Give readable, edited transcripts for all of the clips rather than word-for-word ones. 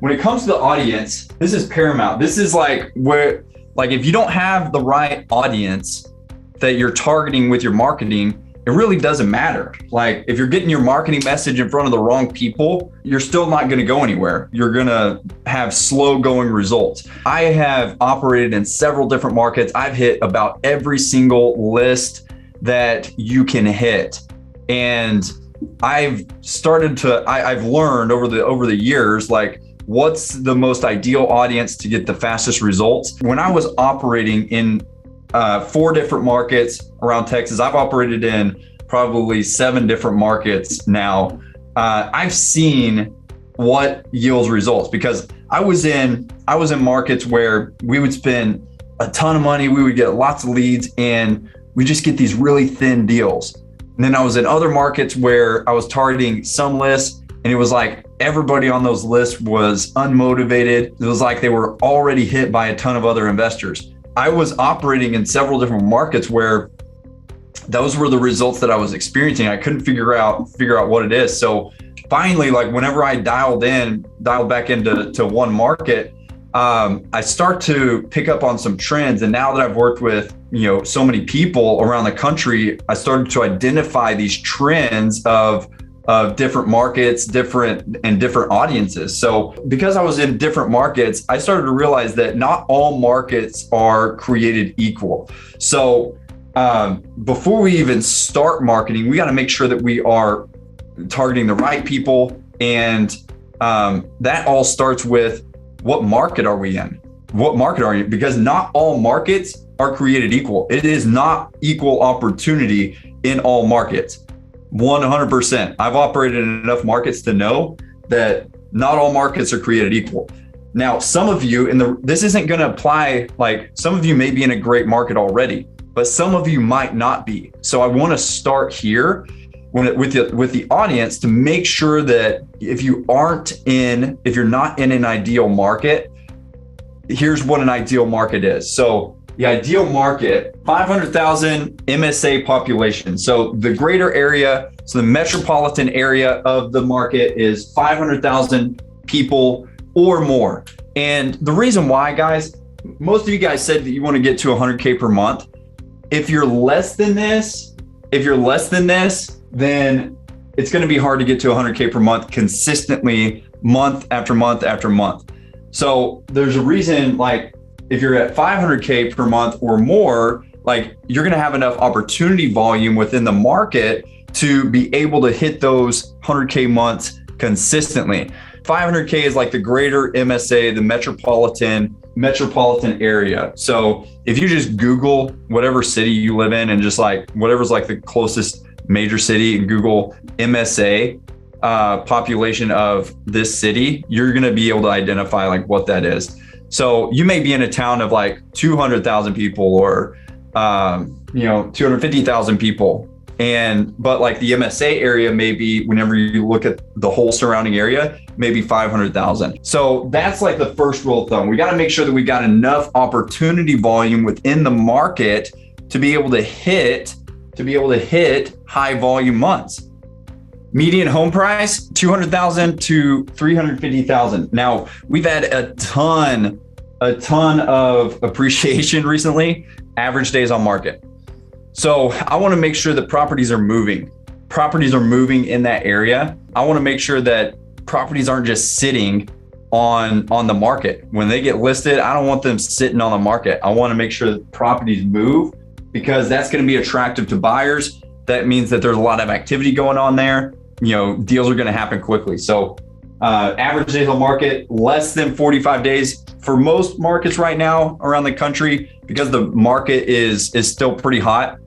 When it comes to the audience, this is paramount. This is like where, like, if you don't have the right audience that you're targeting with your marketing, it really doesn't matter. Like, if you're getting your marketing message in front of the wrong people, you're still not going to go anywhere. You're going to have slow going results. I have operated in several different markets. I've hit about every single list that you can hit. And I've learned over the years, like, what's the most ideal audience to get the fastest results. When I was operating in 4 different markets around Texas, I've operated in probably 7 different markets now. I've seen what yields results, because I was in markets where we would spend a ton of money, we would get lots of leads, and we just get these really thin deals. And then I was in other markets where I was targeting some lists, and it was like everybody on those lists was unmotivated. It was like they were already hit by a ton of other investors. I was operating in several different markets where those were the results that I was experiencing. I couldn't figure out what it is. So finally, like, whenever I dialed back into one market, I start to pick up on some trends. And now that I've worked with, so many people around the country, I started to identify these trends of different markets, different audiences. So because I was in different markets, I started to realize that not all markets are created equal. So before we even start marketing, we got to make sure that we are targeting the right people. And that all starts with, what market are we in? What market are you? Because not all markets are created equal. It is not equal opportunity in all markets. 100%. I've operated in enough markets to know that not all markets are created equal. Now, some of you, this isn't going to apply, like, some of you may be in a great market already, but some of you might not be. So I want to start here with the audience to make sure that if you're not in an ideal market, here's what an ideal market is. So the ideal market, 500,000 MSA population. So the greater area, so the metropolitan area of the market is 500,000 people or more. And the reason why, guys, most of you guys said that you want to get to 100K per month. If you're less than this, then it's going to be hard to get to 100K per month consistently, month after month after month. So there's a reason, like, if you're at 500K per month or more, like, you're going to have enough opportunity volume within the market to be able to hit those 100K months consistently. 500K is like the greater MSA, the metropolitan area. So if you just Google whatever city you live in and just like whatever's like the closest major city and Google MSA population of this city, you're going to be able to identify like what that is. So you may be in a town of like 200,000 people or 250,000 people, but like the MSA area may be, whenever you look at the whole surrounding area, maybe 500,000. So that's like the first rule of thumb. We got to make sure that we got enough opportunity volume within the market to be able to hit high volume months. Median home price, 200,000 to 350,000. Now, we've had a ton of appreciation recently, average days on market. So I want to make sure that properties are moving in that area. I want to make sure that properties aren't just sitting on the market. When they get listed, I don't want them sitting on the market. I want to make sure that properties move, because that's going to be attractive to buyers. That means that there's a lot of activity going on there. Deals are going to happen quickly. So average days on market, less than 45 days for most markets right now around the country, because the market is still pretty hot.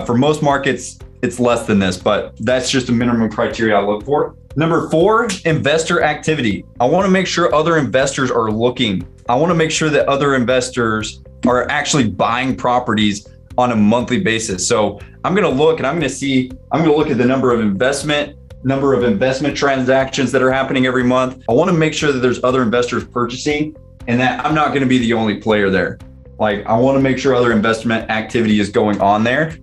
For most markets, it's less than this, but that's just a minimum criteria I look for. Number 4, investor activity. I want to make sure other investors are looking. I want to make sure that other investors are actually buying properties on a monthly basis. So I'm going to look at the number of investment transactions that are happening every month. I want to make sure that there's other investors purchasing, and that I'm not going to be the only player there. Like, I want to make sure other investment activity is going on there.